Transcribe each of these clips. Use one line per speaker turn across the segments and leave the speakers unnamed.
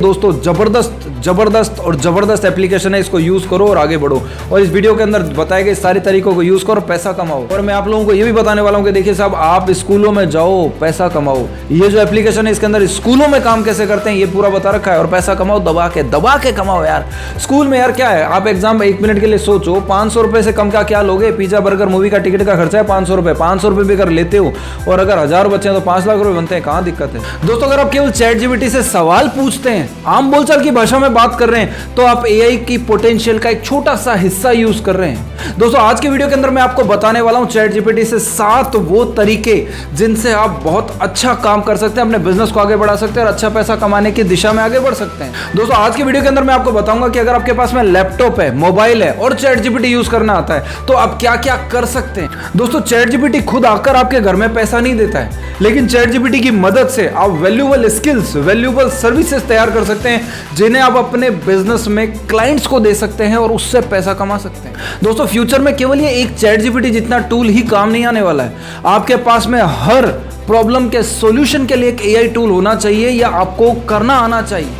दोस्तों जबरदस्त जबरदस्त और जबरदस्त एप्लीकेशन है, इसको यूज करो और आगे बढ़ो। और इस वीडियो के अंदर बताए गए सारे तरीकों को यूज करो, पैसा कमाओ। और मैं आप लोगों को ये भी बताने वाला हूँ कि देखिए साहब, आप स्कूलों में जाओ, पैसा कमाओ। ये जो एप्लीकेशन है इसके अंदर स्कूलों में काम कैसे करते हैं ये पूरा बता रखा है। और पैसा कमाओ, दबा के कमाओ यार। स्कूल में यार क्या है, आप एग्जाम 1 मिनट के लिए सोचो, 500 रुपए से कम का क्या लोगे? पिज्जा बर्गर मूवी का टिकट का खर्चा है 500 रुपए। 500 रुपए भी अगर लेते हो और अगर 1000 बच्चे हैं तो 5 लाख रुपए बनते हैं, कहां दिक्कत है दोस्तों? अगर आप केवल चैट जीपीटी से सवाल पूछते हैं, आम बोलचाल की भाषा में बात कर रहे हैं, तो आप एआई की पोटेंशियल का एक छोटा सा हिस्सा यूज कर रहे हैं। दोस्तों आज के वीडियो के अंदर मैं आपको बताने वाला हूं चैट जीपीटी से 7 वो तरीके जिनसे आप बहुत अच्छा काम कर सकते हैं, अपने बिजनेस को आगे बढ़ा सकते हैं और अच्छा पैसा कमाने की दिशा में आगे बढ़ सकते हैं। दोस्तों आज के वीडियो के अंदर मैं आपको बताऊंगा कि अगर आपके पास में लैपटॉप है, मोबाइल है और चैट जीपीटी यूज करना आता है तो आप क्या क्या कर सकते हैं। दोस्तों चैट जीपीटी खुद आकर आपके घर में पैसा नहीं देता है, लेकिन चैट जीपीटी की मदद से आप वैल्यूएबल स्किल्स, वैल्यूएबल सर्विसेज तैयार कर सकते हैं जिन्हें आप अपने बिजनेस में क्लाइंट्स को दे सकते हैं और उससे पैसा कमा सकते हैं। दोस्तों फ्यूचर में केवल ये एक चैट जीपीटी जितना टूल ही काम नहीं आने वाला है, आपके पास में हर प्रॉब्लम के सॉल्यूशन के लिए एक एआई टूल होना चाहिए या आपको करना आना चाहिए।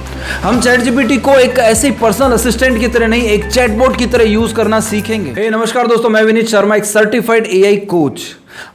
हम चैट जीपीटी को एक ऐसे पर्सनल असिस्टेंट की तरह नहीं, एक चैटबॉट की तरह यूज करना सीखेंगे। नमस्कार दोस्तों, मैं विनीत शर्मा, एक सर्टिफाइड एआई कोच।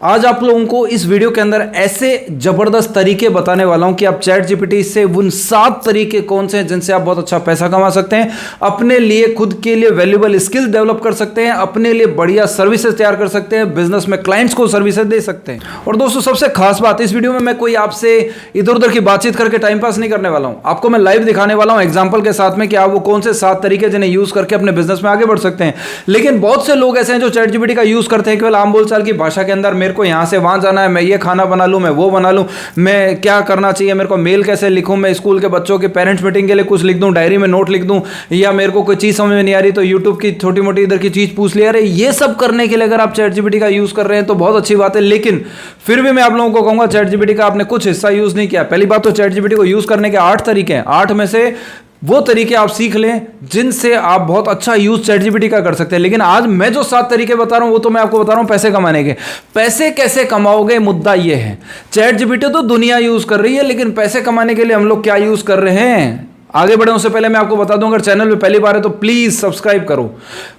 आज आप लोगों को इस वीडियो के अंदर ऐसे जबरदस्त तरीके बताने वाला हूं कि आप चैट जीपीटी से उन 7 तरीके कौन से हैं जिनसे आप बहुत अच्छा पैसा कमा सकते हैं, अपने लिए खुद के लिए वैल्यूएबल स्किल्स डेवलप कर सकते हैं, अपने लिए बढ़िया सर्विसेज तैयार कर सकते हैं, बिजनेस में क्लाइंट्स को सर्विसेज दे सकते हैं। और दोस्तों सबसे खास बात, इस वीडियो में मैं कोई आपसे इधर उधर की बातचीत करके टाइम पास नहीं करने वाला हूं, आपको मैं लाइव दिखाने वाला हूं एग्जाम्पल के साथ में कि आप वो कौन से 7 तरीके जिन्हें यूज करके अपने बिजनेस में आगे बढ़ सकते हैं। लेकिन बहुत से लोग ऐसे हैं जो चैट जीपीटी का यूज करते हैं केवल आम बोलचाल की भाषा के अंदर, मेरे को यहां से वहां जाना है, मैं ये खाना बना लूं, मैं वो बना लूं, मैं क्या करना चाहिए, मेरे को मेल कैसे लिखूं, मैं स्कूल के बच्चों के पेरेंट्स मीटिंग के लिए कुछ लिख दूं, डायरी में नोट लिख दूं, या मेरे को कोई चीज समझ में नहीं आ रही तो यूट्यूब की छोटी मोटी इधर की चीज पूछ लिया। अरे ये सब करने के लिए अगर आप चैट जीपीटी का यूज कर रहे हैं तो बहुत अच्छी बात है, लेकिन फिर भी मैं आप लोगों को कहूंगा चैट जीपीटी का आपने कुछ हिस्सा यूज नहीं किया। पहली बात तो चैट जीपीटी को यूज करने के 8 तरीके हैं, 8 में से वो तरीके आप सीख लें जिनसे आप बहुत अच्छा यूज चैट जीपीटी का कर सकते हैं। लेकिन आज मैं जो 7 तरीके बता रहा हूं वो तो मैं आपको बता रहा हूं पैसे कमाने के। पैसे कैसे कमाओगे, मुद्दा ये है। चैट जीपीटी तो दुनिया यूज कर रही है, लेकिन पैसे कमाने के लिए हम लोग क्या यूज कर रहे हैं? आगे बढ़े उससे पहले मैं आपको बता दूं, अगर चैनल पे पहली बार है तो प्लीज सब्सक्राइब करो।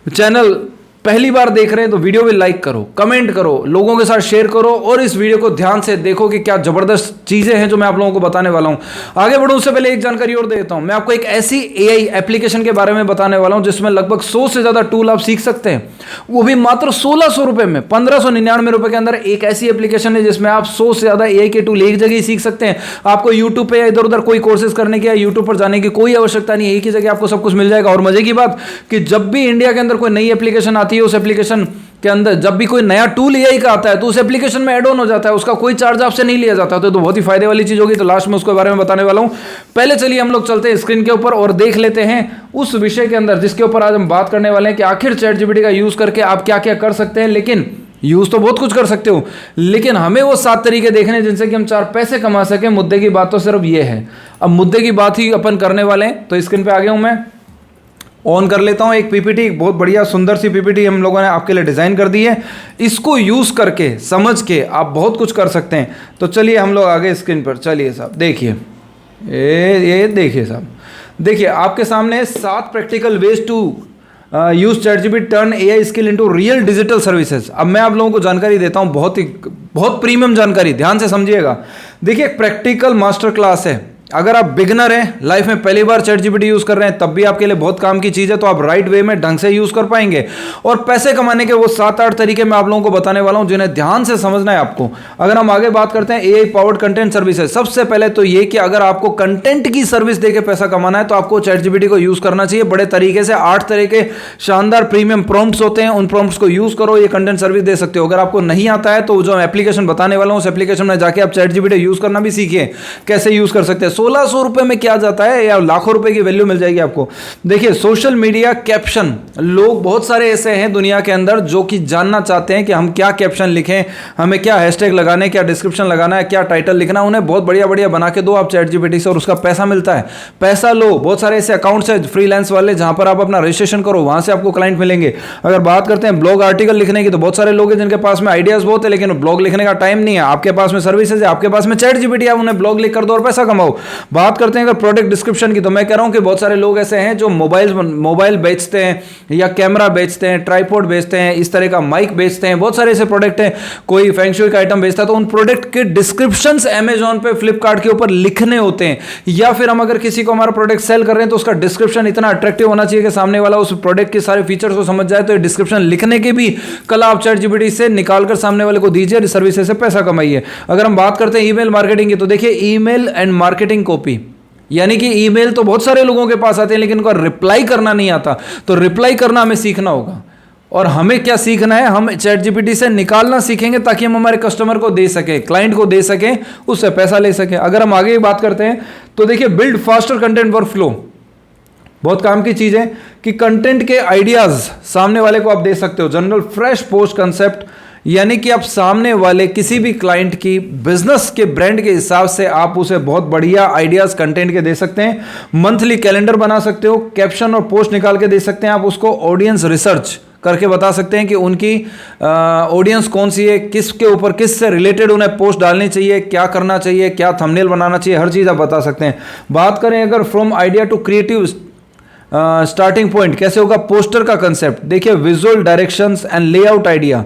चैनल पहली बार देख रहे हैं तो वीडियो भी लाइक करो, कमेंट करो, लोगों के साथ शेयर करो और इस वीडियो को ध्यान से देखो कि क्या जबरदस्त चीजें हैं जो मैं आप लोगों को बताने वाला हूं। आगे बढ़ूं उससे पहले एक जानकारी और दे देता हूं, मैं आपको एक ऐसी एआई एप्लीकेशन के बारे में बताने वाला हूं जिसमें लगभग 100 से ज्यादा टूल आप सीख सकते हैं, वो भी मात्र 1600 रुपए में, 1599 रुपए के अंदर। एक ऐसी एप्लीकेशन है जिसमें आप 100 से ज्यादा एआई के टूल एक जगह ही सीख सकते हैं। आपको यूट्यूब पे या इधर उधर कोई कोर्सेज करने की या यूट्यूब पर जाने की कोई आवश्यकता नहीं है, एक ही जगह आपको सब कुछ मिल जाएगा। और मजे की बात कि जब भी इंडिया के अंदर कोई नई एप्लीकेशन आती है, उस एप्लीकेशन के अंदर जब भी कोई नया टूल एआई का आता है तो उस एप्लीकेशन में ऐड ऑन हो जाता है, उसका कोई चार्ज आपसे नहीं लिया जाता। तो बहुत ही फायदे वाली चीज होगी, तो लास्ट में उसके बारे में बताने वाला हूं। पहले चलिए हम लोग चलते हैं स्क्रीन के ऊपर और देख लेते हैं उस विषय के अंदर जिसके ऊपर आज हम बात करने वाले हैं कि आखिर चैट जीपीटी का यूज करके आप क्या क्या कर सकते हैं। लेकिन यूज तो बहुत कुछ कर सकते हो, लेकिन हमें वो 7 तरीके देखने जिनसे कि हम 4 पैसे कमा सके। मुद्दे की बात तो सिर्फ ये है, अब मुद्दे की बात ही अपन करने वाले हैं। तो स्क्रीन पे आ गया हूं, मैं ऑन कर लेता हूं एक पीपीटी, बहुत बढ़िया सुंदर सी पीपीटी हम लोगों ने आपके लिए डिजाइन कर दी है। इसको यूज करके, समझ के आप बहुत कुछ कर सकते हैं। तो चलिए हम लोग आगे स्क्रीन पर चलिए साहब, देखिए ये देखिए साहब, देखिए आपके सामने 7 practical ways to use ChatGPT turn AI skill into real digital services. अब मैं आप लोगों को जानकारी देता हूं, बहुत प्रीमियम जानकारी, ध्यान से समझिएगा। देखिए प्रैक्टिकल मास्टर क्लास है। अगर आप बिगनर हैं, लाइफ में पहली बार चैट जीपीटी यूज कर रहे हैं, तब भी आपके लिए बहुत काम की चीज है, तो आप राइट वे में ढंग से यूज कर पाएंगे। और पैसे कमाने के वो 7-8 तरीके मैं आप लोगों को बताने वाला हूं जिन्हें ध्यान से समझना है आपको। अगर हम आगे बात करते हैं एआई पावर्ड कंटेंट सर्विसेज, सबसे पहले तो ये कि अगर आपको कंटेंट की सर्विस देके पैसा कमाना है तो आपको चैट जीपीटी को यूज करना चाहिए बड़े तरीके से। 8 तरह के शानदार प्रीमियम प्रॉम्प्ट्स होते हैं, उन प्रॉम्प्ट्स को यूज करो, ये कंटेंट सर्विस दे सकते हो। अगर आपको नहीं आता है तो जो एप्लीकेशन बताने वाला हूं उस एप्लीकेशन में जाके आप चैट जीपीटी यूज करना भी सीखिए, कैसे यूज कर सकते हैं। 1600 रुपए में क्या जाता है या लाखों रुपए की वैल्यू मिल जाएगी आपको। देखिए सोशल मीडिया कैप्शन, लोग बहुत सारे ऐसे हैं दुनिया के अंदर जो कि जानना चाहते हैं कि हम क्या कैप्शन लिखें, हमें क्या हैशटैग लगाने, क्या डिस्क्रिप्शन लगाना है, क्या टाइटल लिखना है, उन्हें बहुत बढ़िया बढ़िया बना के दो आप चैट जीपीटी से और उसका पैसा मिलता है। पैसा लो, बहुत सारे ऐसे अकाउंट्स हैं फ्रीलांस वाले जहां पर आप अपना रजिस्ट्रेशन करो, वहां से आपको क्लाइंट मिलेंगे। अगर बात करते हैं ब्लॉग आर्टिकल लिखने की, तो बहुत सारे लोग हैं जिनके पास में आइडियाज बहुत है लेकिन ब्लॉग लिखने का टाइम नहीं है। आपके पास में सर्विसेज है, आपके पास में चैट जीपीटी, आप उन्हें ब्लॉग लिख कर दो और पैसा कमाओ। बात करते हैं अगर प्रोडक्ट डिस्क्रिप्शन की, तो मैं कह रहा हूं कि बहुत सारे लोग ऐसे हैं जो मोबाइल बेचते हैं या कैमरा बेचते हैं, ट्राइपॉड बेचते हैं, इस तरह का माइक बेचते हैं, बहुत सारे ऐसे प्रोडक्ट हैं, कोई फेंगशुई का आइटम बेचता है, तो उन प्रोडक्ट के डिस्क्रिप्शंस अमेजॉन पे, फ्लिपकार्ट के ऊपर लिखने होते हैं। या फिर हम अगर किसी को हमारा प्रोडक्ट सेल कर रहे हैं तो उसका डिस्क्रिप्शन इतना अट्रैक्टिव होना चाहिए कि सामने वाला उस प्रोडक्ट के सारे फीचर्स को समझ जाए। तो ये डिस्क्रिप्शन लिखने के भी कला आप ChatGPT से निकालकर सामने वाले को दीजिए, सर्विसेज से पैसा कमाइए। अगर हम बात करते हैं ईमेल मार्केटिंग की, तो देखिए ईमेल एंड मार्केटिंग कॉपी, यानी कि ईमेल तो बहुत सारे लोगों के पास आते हैं लेकिन उनका रिप्लाई करना नहीं आता, तो रिप्लाई करना हमें सीखना होगा। और हमें क्या सीखना है, हम ChatGPT से निकालना सीखेंगे ताकि हम हमारे कस्टमर को दे सके, क्लाइंट को दे सके, उससे पैसा ले सके। अगर हम आगे बात करते हैं तो देखिए बिल्ड फास्टर कंटेंट वर्कफ्लो, बहुत काम की चीज है कि कंटेंट के आइडियाज सामने वाले को आप दे सकते हो। जनरल फ्रेश पोस्ट कंसेप्ट, यानी कि आप सामने वाले किसी भी क्लाइंट की बिजनेस के ब्रांड के हिसाब से आप उसे बहुत बढ़िया आइडियाज कंटेंट के दे सकते हैं। मंथली कैलेंडर बना सकते हो, कैप्शन और पोस्ट निकाल के दे सकते हैं। आप उसको ऑडियंस रिसर्च करके बता सकते हैं कि उनकी ऑडियंस कौन सी है, किसके ऊपर, किस से रिलेटेड उन्हें पोस्ट डालनी चाहिए, क्या करना चाहिए, क्या थंबनेल बनाना चाहिए, हर चीज़ आप बता सकते हैं। बात करें अगर from idea to creative starting point, कैसे होगा पोस्टर का कंसेप्ट, देखिए visual directions and layout idea,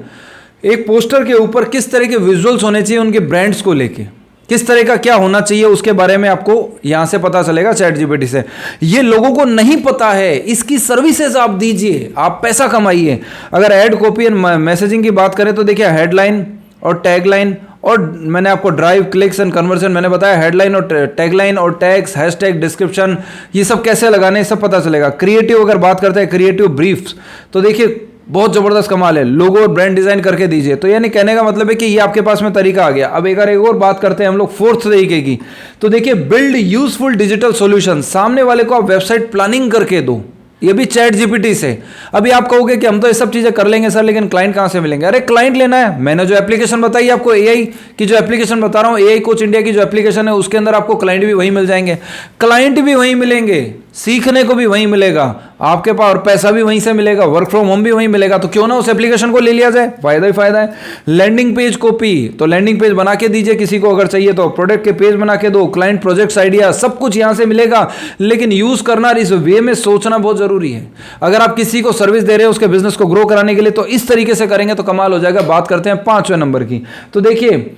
एक पोस्टर के ऊपर किस तरह के विजुअल्स होने चाहिए उनके ब्रांड्स को लेके, किस तरह का क्या होना चाहिए उसके बारे में आपको यहां से पता चलेगा ChatGPT से। ये लोगों को नहीं पता है, इसकी सर्विसेज आप दीजिए, आप पैसा कमाइए। अगर ऐड कॉपी एंड मैसेजिंग की बात करें तो देखिए हेडलाइन और टैगलाइन, और मैंने आपको ड्राइव, क्लिक्स एंड कन्वर्जन मैंने बताया, हेडलाइन और टैगलाइन और टैग्स, हैशटैग, डिस्क्रिप्शन, ये सब कैसे लगाने सब पता चलेगा। क्रिएटिव अगर बात करते हैं, क्रिएटिव ब्रीफ्स, तो देखिए बहुत जबरदस्त कमाल है, लोगो और ब्रांड डिजाइन करके दीजिए। तो यानी कहने का मतलब है कि ये आपके पास में तरीका आ गया। अब एक और बात करते हैं हम लोग फोर्थ तरीके की, तो देखिए बिल्ड यूजफुल डिजिटल सॉल्यूशन, सामने वाले को आप वेबसाइट प्लानिंग करके दो, ये भी ChatGPT से। अभी आप कहोगे कि हम तो ये सब चीजें कर लेंगे सर, लेकिन क्लाइंट कहां से मिलेंगे? अरे क्लाइंट लेना है, मैंने जो एप्लीकेशन बताई आपको, AI की जो एप्लीकेशन बता रहा हूं, AI कोच इंडिया की जो एप्लीकेशन है, उसके अंदर आपको क्लाइंट भी वही मिल जाएंगे, क्लाइंट भी वही मिलेंगे, सीखने को भी वहीं मिलेगा आपके पास, और पैसा भी वहीं से मिलेगा, वर्क फ्रॉम होम भी वहीं मिलेगा। तो क्यों ना उस एप्लीकेशन को ले लिया जाए, फायदा ही फायदा है। लैंडिंग पेज कॉपी, तो लैंडिंग पेज बना के दीजिए किसी को, अगर चाहिए तो प्रोडक्ट के पेज बना के दो, क्लाइंट प्रोजेक्ट्स आइडिया, सब कुछ यहां से मिलेगा। लेकिन यूज करना, इस वे में सोचना बहुत जरूरी है। अगर आप किसी को सर्विस दे रहे हो उसके बिजनेस को ग्रो कराने के लिए, तो इस तरीके से करेंगे तो कमाल हो जाएगा। बात करते हैं 5वें नंबर की, तो देखिए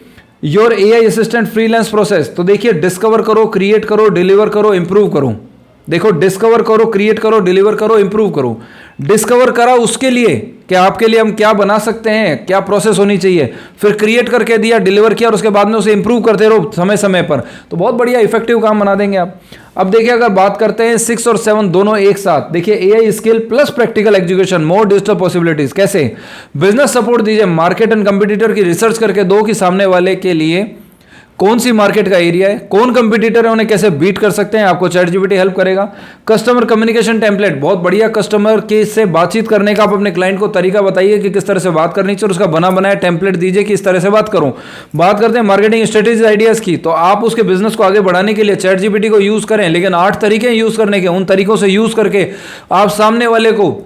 your AI assistant freelance process, तो देखिए डिस्कवर करो, क्रिएट करो, डिलीवर करो, इंप्रूव करो। देखो डिस्कवर करो, क्रिएट करो, डिलीवर करो, इंप्रूव करो। डिस्कवर करा उसके लिए कि आपके लिए हम क्या बना सकते हैं, क्या प्रोसेस होनी चाहिए, फिर क्रिएट करके दिया, डिलीवर किया, और उसके बाद में उसे इंप्रूव करते रहो समय समय पर, तो बहुत बढ़िया इफेक्टिव काम बना देंगे आप। अब देखिए अगर बात करते हैं 6 और 7 दोनों एक साथ, देखिए AI skill plus practical execution, मोर डिजिटल पॉसिबिलिटीज, कैसे बिजनेस सपोर्ट दीजिए, मार्केट एंड कंपटीटर की रिसर्च करके दो कि सामने वाले के लिए कौन सी मार्केट का एरिया है, कौन कंपटीटर है, उन्हें कैसे बीट कर सकते हैं, आपको ChatGPT हेल्प करेगा। कस्टमर कम्युनिकेशन टेम्पलेट, बहुत बढ़िया कस्टमर के से बातचीत करने का आप अपने क्लाइंट को तरीका बताइए कि किस तरह से बात करनी चाहिए, और उसका बना बनाया टेम्पलेट दीजिए कि इस तरह से बात करूं। बात करते हैं मार्केटिंग स्ट्रेटेजी आइडियाज की, तो आप उसके बिजनेस को आगे बढ़ाने के लिए ChatGPT को यूज करें, लेकिन 8 तरीके यूज करने के, उन तरीकों से यूज करके आप सामने वाले को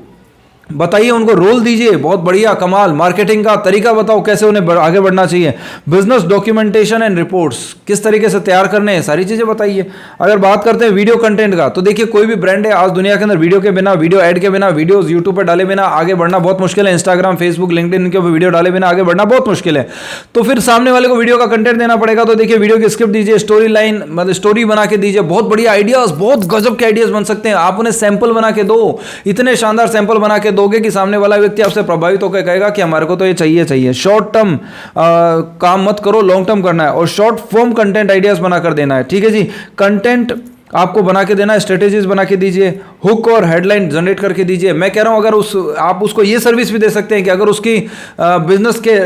बताइए, उनको रोल दीजिए, बहुत बढ़िया कमाल। मार्केटिंग का तरीका बताओ कैसे उन्हें आगे बढ़ना चाहिए। बिजनेस डॉक्यूमेंटेशन एंड रिपोर्ट्स किस तरीके से तैयार करने हैं, सारी चीजें बताइए। अगर बात करते हैं वीडियो कंटेंट का, तो देखिए कोई भी ब्रांड है आज दुनिया के अंदर वीडियो के बिना, वीडियो ऐड के बिना, वीडियोस यूट्यूब पर डाले बिना आगे बढ़ना बहुत मुश्किल है। इंस्टाग्राम, फेसबुक, लिंक्डइन के ऊपर वीडियो डाले बिना आगे बढ़ना बहुत मुश्किल है। तो फिर सामने वाले को वीडियो का कंटेंट देना पड़ेगा। तो देखिए वीडियो की स्क्रिप्ट दीजिए, स्टोरी लाइन मतलब स्टोरी बना के दीजिए, बहुत बढ़िया आइडियाज, बहुत गजब के आइडियाज बन सकते हैं। आप उन्हें सैंपल बना के दो, इतने शानदार सैंपल बना के दोगे कि सामने वाला व्यक्ति आपसे प्रभावित होकर कहेगा कि हमारे को तो ये चाहिए। शॉर्ट टर्म काम मत करो, लॉन्ग टर्म करना है, और शॉर्ट फॉर्म कंटेंट आइडियाज बनाकर देना है। ठीक है जी, कंटेंट आपको बना के देना है, स्ट्रेटेजीज बना के दीजिए, हुक और हेडलाइन जनरेट करके दीजिए। मैं कह रहा हूं अगर आप उसको ये सर्विस भी दे सकते हैं कि अगर उसकी बिजनेस के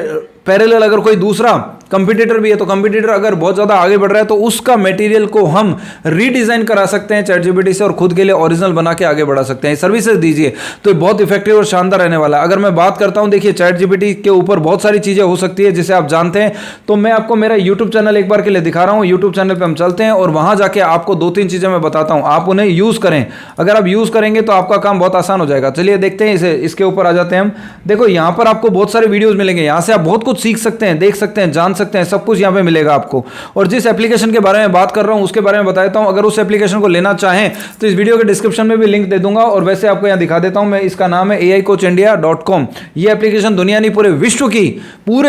पैरेलल अगर कोई दूसरा कंपटीटर भी है, तो कंपटीटर अगर बहुत ज़्यादा आगे बढ़ रहा है तो उसका मटेरियल को हम रीडिज़ाइन करा सकते हैं ChatGPT से, और खुद के लिए ओरिजिनल बना के आगे बढ़ा सकते हैं। सर्विसेज दीजिए तो बहुत इफेक्टिव और शानदार रहने वाला है। अगर मैं बात करता हूं, देखिए ChatGPT के ऊपर बहुत सारी चीज़ें हो सकती है जिसे आप जानते हैं, तो मैं आपको मेरा यूट्यूब चैनल एक बार के लिए दिखा रहा हूँ। यूट्यूब चैनल पर हम चलते हैं और वहाँ जाके आपको 2-3 चीज़ें मैं बताता हूँ, आप उन्हें यूज़ करें। अगर आप यूज़ करेंगे तो आपका काम बहुत आसान हो जाएगा। चलिए देखते हैं इसके ऊपर आ जाते हैं हम। देखो यहाँ पर आपको बहुत सारे वीडियोज़ मिलेंगे, यहाँ से आप बहुत कुछ सीख सकते हैं, देख सकते हैं, जान सकते हैं, सब कुछ यहाँ पे मिलेगा आपको। और जिस एप्लीकेशन के बारे में बात कर रहा हूँ उसके बारे में बता देता हूँ। अगर उस एप्लीकेशन को लेना चाहें तो इस वीडियो के डिस्क्रिप्शन में भी लिंक दे दूंगा, और वैसे आपको यहाँ दिखा देता हूँ मैं। इसका नाम है aicoachindia.com। ये एप्लीकेशन दुनिया नहीं पूरे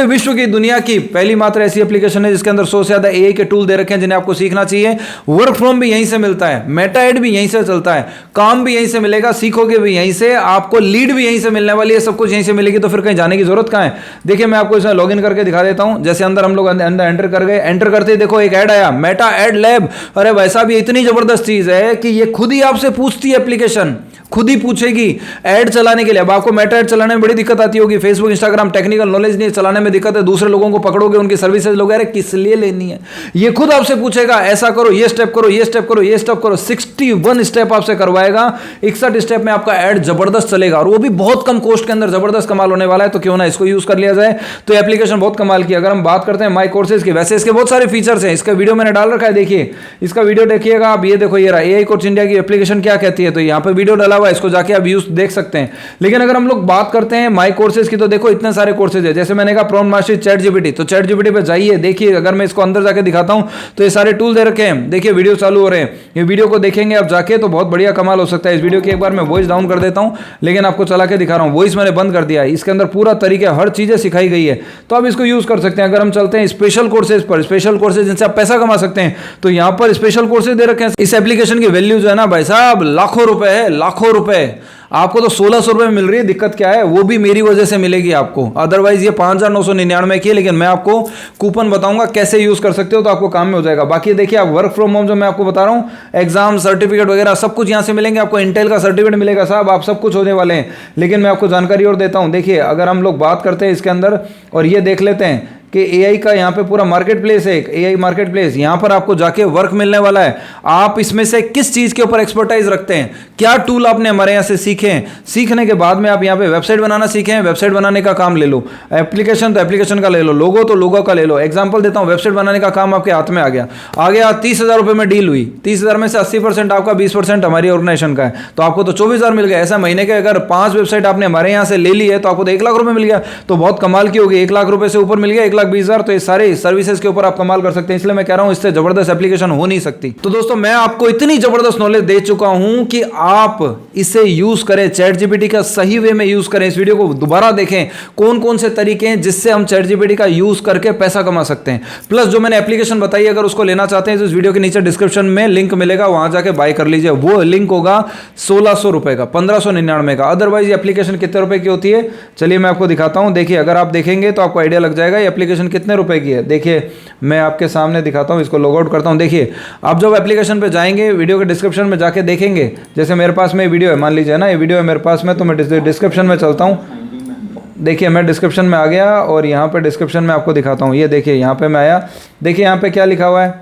विश्व की दुनिया की पहली मात्र ऐसी एप्लीकेशन है जिसके अंदर 100 से ज्यादा एआई के टूल दे रखे हैं जिन्हें आपको सीखना चाहिए। वर्क फ्रॉम भी यहीं से मिलता है, मेटा एड भी यहीं से चलता है, काम भी यहीं से मिलेगा, सीखोगे भी यहीं से, आपको लीड भी यहीं से मिलने वाली है, सब कुछ यहीं से मिलेगी। तो फिर कहीं जाने की जरूरत कहां है। देखिए मैं आपको इसमें लॉगिन करके दिखा देता हूं। जैसे अंदर हम लोग अंदर एंटर कर गए, एंटर करते ही देखो एक ऐड आया, मेटा एड लैब। अरे वैसा भी इतनी जबरदस्त चीज है कि ये खुद ही आपसे पूछती है, एप्लीकेशन खुद ही पूछेगी ऐड चलाने के लिए। अब आपको मेटा ऐड चलाने में बड़ी दिक्कत आती होगी, फेसबुक इंस्टाग्राम टेक्निकल नॉलेज नहीं, चलाने में दिक्कत है, दूसरे लोगों को पकड़ोगे, उनकी सर्विसेज लोग अरे किस लिए लेनी है, ये खुद आपसे पूछेगा ऐसा करो, ये स्टेप करो, ये स्टेप करो, ये स्टेप करो। 61 स्टेप आपसे करवाएगा, 61 स्टेप में आपका ऐड जबरदस्त चलेगा, और वो भी बहुत कम कॉस्ट के अंदर जबरदस्त कमाल होने वाला है। तो क्यों ना इसको यूज कर लिया जाए। तो एप्लीकेशन बहुत कमाल की। अगर हम बात करते हैं माई कोर्सेज की, वैसे इसके बहुत सारे फीचर्स हैं, इसका वीडियो मैंने डाल रखा है, देखिए इसका वीडियो देखिएगा आप। ये देखो ये रहा एआई कोच इंडिया की एप्लीकेशन क्या कहती है, तो यहाँ पे वीडियो डाला हुआ है, इसको जाके आप देख सकते हैं। लेकिन अगर हम लोग बात करते हैं माई कोर्सेज की, तो देखो इतने सारे कोर्सेज है। जैसे मैंने कहा प्रॉम्प्ट मास्टरी चैट जीपीटी, तो चैट जीपीटी पे जाइए, देखिए अगर मैं इसको अंदर जाके दिखाता हूं तो ये सारे टूल दे रखे हैं। देखिए वीडियो चालू हो रहे हैं, ये वीडियो को देखेंगे आप जाके तो बहुत बढ़िया कमाल हो सकता है। इस वीडियो की एक बार मैं वॉइस डाउन कर देता हूं, लेकिन आपको चला के दिखा रहा हूं। वॉइस मैंने बंद कर दिया है, इसके अंदर पूरा तरीका हर चीजें सिखाई गई है, तो आप इसको यूज कर सकते हैं। अगर हम चलते हैं स्पेशल कोर्सेज पर, स्पेशल कोर्सेज जिनसे आप पैसा कमा सकते हैं, तो यहां पर स्पेशल कोर्सेज दे रखे हैं। इस एप्लीकेशन की वैल्यू जो है ना भाई साहब लाखों रुपए है, लाखों रुपए। आपको तो 1600 रुपए में मिल रही है, दिक्कत क्या है, वो भी मेरी वजह से मिलेगी आपको, अदरवाइज ये 5999 की है। लेकिन मैं आपको कूपन बताऊंगा कैसे यूज कर सकते हो, तो आपको काम में हो जाएगा। बाकी देखिए आप वर्क फ्रॉम होम जो मैं आपको बता रहा हूं, एग्जाम सर्टिफिकेट वगैरह सब कुछ यहां से मिलेंगे आपको। इंटेल का सर्टिफिकेट मिलेगा साहब, आप सब कुछ होने वाले हैं। लेकिन मैं आपको जानकारी और देता हूं। देखिए अगर हम लोग बात करते हैं इसके अंदर, और ये देख लेते हैं कि एआई का यहाँ पे पूरा मार्केट प्लेस है, एक एआई मार्केट प्लेस। यहाँ पर आपको जाके वर्क मिलने वाला है। आप इसमें से किस चीज के ऊपर एक्सपर्टाइज रखते हैं, क्या टूल आपने हमारे यहाँ से सीखे हैं, सीखने के बाद में आप यहाँ पे वेबसाइट बनाना सीखे हैं, वेबसाइट बनाने का काम ले लो। एप्लीकेशन तो एप्लीकेशन का ले लो, लोगो तो लोगो का ले लो। एग्जाम्पल देता हूँ, वेबसाइट बनाने का काम आपके हाथ में आ गया 30,000 रुपये में डील हुई, 30,000 में से 80% आपका, 20% हमारी ऑर्गेनाइजेशन का है, तो आपको तो 24,000 मिल गया। ऐसा महीने के अगर 5 वेबसाइट आपने हमारे यहाँ से ले ली है तो आपको तो 1 लाख रुपये मिल गया। तो बहुत कमाल की होगी, 1 लाख रुपये से ऊपर मिल गया, 1,20,000। तो ये सारे सर्विसेज के ऊपर आप कमाल कर सकते हैं। इसलिए मैं कह रहा हूं इससे जबरदस्त एप्लीकेशन हो नहीं सकती। तो दोस्तों मैं आपको इतनी जबरदस्त नॉलेज दे चुका हूं कि आप इसे यूज करें, चैट जीपीटी का सही वे में यूज करें। इस वीडियो को दोबारा देखें, कौन कौन से तरीके हैं जिससे हम चैट जीपीटी का यूज करके पैसा कमा सकते हैं। प्लस जो मैंने एप्लीकेशन बताई, अगर उसको लेना चाहते हैं तो इस वीडियो के नीचे डिस्क्रिप्शन में लिंक मिलेगा, वहां जाके बाय कर लीजिए। वो लिंक होगा 1600 रुपए का, 1599 का। अदरवाइज ये एप्लीकेशन कितने रुपए की होती है, चलिए मैं आपको दिखाता हूं। देखिए अगर आप देखेंगे तो आपको आइडिया लग जाएगा ये एप्लीकेशन कितने रुपए की है। देखिए मैं आपके सामने दिखाता हूं, इसको लॉग आउट करता हूं। देखिए आप जब एप्लीकेशन पे जाएंगे, वीडियो के डिस्क्रिप्शन में जाके देखेंगे, जैसे मेरे पास में वीडियो है, मान लीजिए ना ये वीडियो है मेरे पास में, तो मैं डिस्क्रिप्शन में चलता हूं। देखिए मैं डिस्क्रिप्शन में आ गया और यहाँ पे डिस्क्रिप्शन में आपको दिखाता हूँ। ये देखिए यहाँ पे मैं आया, देखिए यहाँ पे क्या लिखा हुआ है,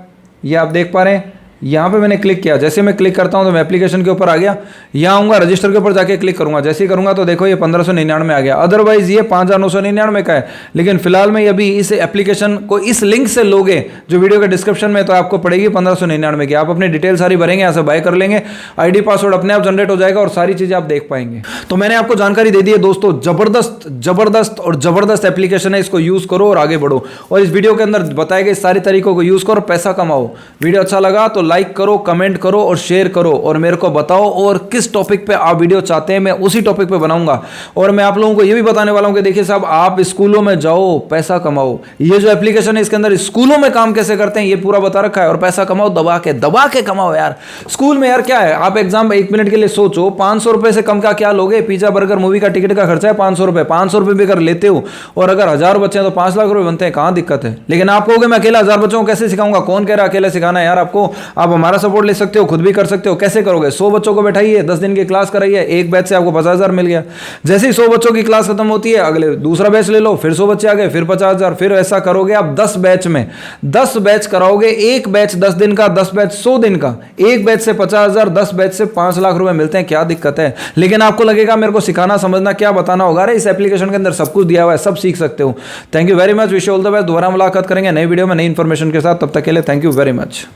ये आप देख पा रहे हैं। यहाँ पे मैंने क्लिक किया, जैसे मैं क्लिक करता हूँ तो मैं एप्लीकेशन के ऊपर आ गया। यहाँ आऊँगा रजिस्टर के ऊपर जाके क्लिक करूँगा, जैसे ही करूँगा तो देखो ये 1599 आ गया। अदरवाइज ये 5,999 का है। लेकिन फिलहाल में अभी इस एप्लीकेशन को इस लिंक से लोगे जो वीडियो के डिस्क्रिप्शन में, तो आपको पड़ेगी 1599 की। आप अपनी डिटेल सारी भरेंगे, यहाँ से बाय कर लेंगे, ID पासवर्ड अपने आप जनरेट हो जाएगा और सारी चीज़ें आप देख पाएंगे। तो मैंने आपको जानकारी दे दी है दोस्तों, जबरदस्त और जबरदस्त एप्लीकेशन है, इसको यूज़ करो और आगे बढ़ो। और इस वीडियो के अंदर बताए गए सारे तरीकों को यूज़ करो, पैसा कमाओ। वीडियो अच्छा लगा तो लाइक करो, कमेंट करो और शेयर करो, और मेरे को बताओ और किस टॉपिक पे आप वीडियो चाहते हैं, मैं उसी टॉपिक पे बनाऊंगा। और मैं आप लोगों को ये भी बताने वाला हूं कि देखिए साहब, आप स्कूलों में जाओ, पैसा कमाओ। ये जो एप्लीकेशन है इसके अंदर स्कूलों में काम कैसे करते हैं ये पूरा बता रखा है। और पैसा कमाओ, दबा के कमाओ यार। स्कूल में यार क्या है, आप एग्जाम 1 मिनट के लिए सोचो, 500 रुपए से कम का क्या लोगे। पिज्जा बर्गर मूवी का टिकट का खर्चा है 500 रुपए, 500 रुपए भी अगर लेते हो, और अगर 1000 बच्चे हैं तो 5 लाख रुपए बनते हैं, कहां दिक्कत है। लेकिन आप कहोगे मैं अकेला 1000 बच्चों को कैसे सिखाऊंगा, कौन कह रहा है अकेले सिखाना है यार आपको। आप हमारा सपोर्ट ले सकते हो, खुद भी कर सकते हो। कैसे करोगे, 100 बच्चों को बैठाइए, 10 दिन की क्लास कराइए, एक बैच से आपको 50,000 मिल गया। जैसे ही 100 बच्चों की क्लास खत्म होती है, अगले दूसरा बैच ले लो, फिर 100 बच्चे आ गए, फिर 50,000। फिर ऐसा करोगे आप 10 बैच में, 10 बैच कराओगे, एक बैच 10 दिन का, 10 बैच 100 दिन का, एक बैच से 50,000, 10 बैच से 5 लाख रुपए मिलते हैं, क्या दिक्कत है। लेकिन आपको लगेगा मेरे को सिखाना समझना क्या बताना होगा। अरे इस एप्लीकेशन के अंदर सब कुछ दिया हुआ है, सब सीख सकते हो। Thank you very much, wish you all the best. दोबारा मुलाकात करेंगे नई वीडियो में नई इंफॉर्मेशन के साथ, तब तक के लिए थैंक यू वेरी मच।